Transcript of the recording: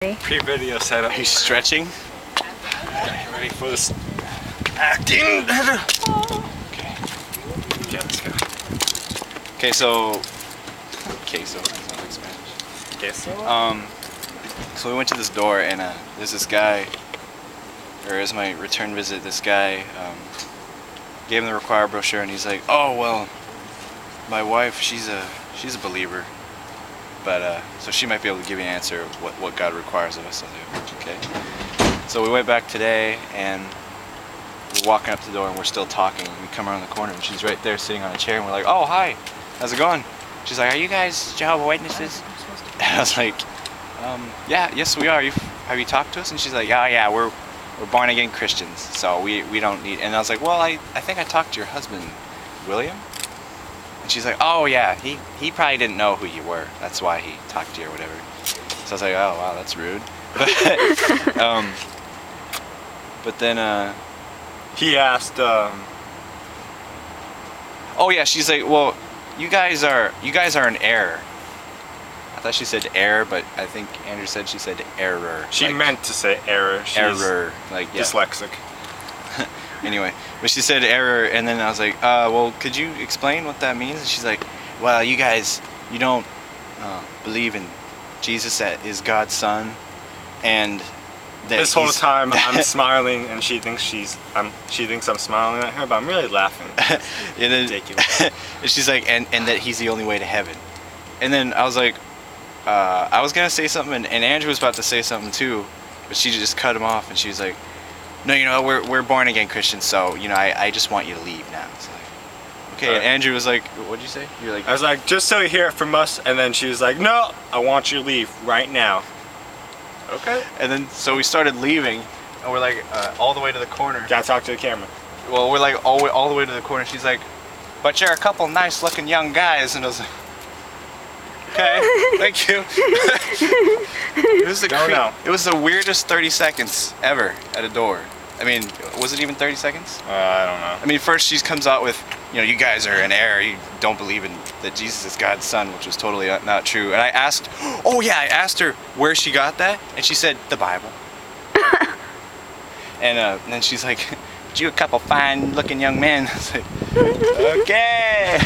Pre-video setup. Are you stretching? Okay, ready for this acting? Okay. Okay, let's go. Queso. Queso. Sounds like Spanish. Queso? So we went to this door and there's this guy, or as my return visit, this guy gave him the required brochure and he's like, oh well, my wife, she's a believer, but so she might be able to give you an answer of what God requires of us. I was like, okay. So we went back today and we're walking up to the door and we're still talking. We come around the corner and she's right there sitting on a chair and we're like, oh hi, how's it going? She's like, are you guys Jehovah's Witnesses? And I was like, yeah, yes we are. Have you talked to us? And she's like, oh yeah, we're born again Christians, so we don't need. And I was like, well, I think I talked to your husband, William. And she's like, oh yeah, he probably didn't know who you were. That's why he talked to you or whatever. So I was like, oh wow, that's rude. But then He asked, oh yeah, she's like, well, you guys are in error. I thought she said error, but I think Andrew said she said error. she like, meant to say error. She's error, like yeah. dyslexic. Anyway, but she said error, and then I was like, well, could you explain what that means? And she's like, well, you guys, you don't believe in Jesus that is God's son, and that This whole time I'm smiling and she thinks I'm smiling at her, but I'm really laughing. and then, Ridiculous. and she's like, and that he's the only way to heaven. And then I was like, I was gonna say something, and Andrew was about to say something too, but she just cut him off, and she was like, no, you know, we're born again Christians, so you know, I just want you to leave now. It's like, okay. And Andrew was like, what'd you say? You're like, I was like, just so you hear it from us, and then she was like, no, I want you to leave right now. Okay. and then so we started leaving, and we're like all the way to the corner. Gotta talk to the camera. Well, we're like all the way to the corner. She's like, but you're a couple nice looking young guys, and I was like, okay, thank you. It was it was the weirdest 30 seconds ever at a door. I mean, was it even 30 seconds? I don't know. I mean, first she comes out with, you know, you guys are in error. You don't believe in that Jesus is God's son, which was totally not true. And I asked, oh yeah, I asked her where she got that, and she said the Bible. And then she's like, you a couple fine looking young men. I was like, okay.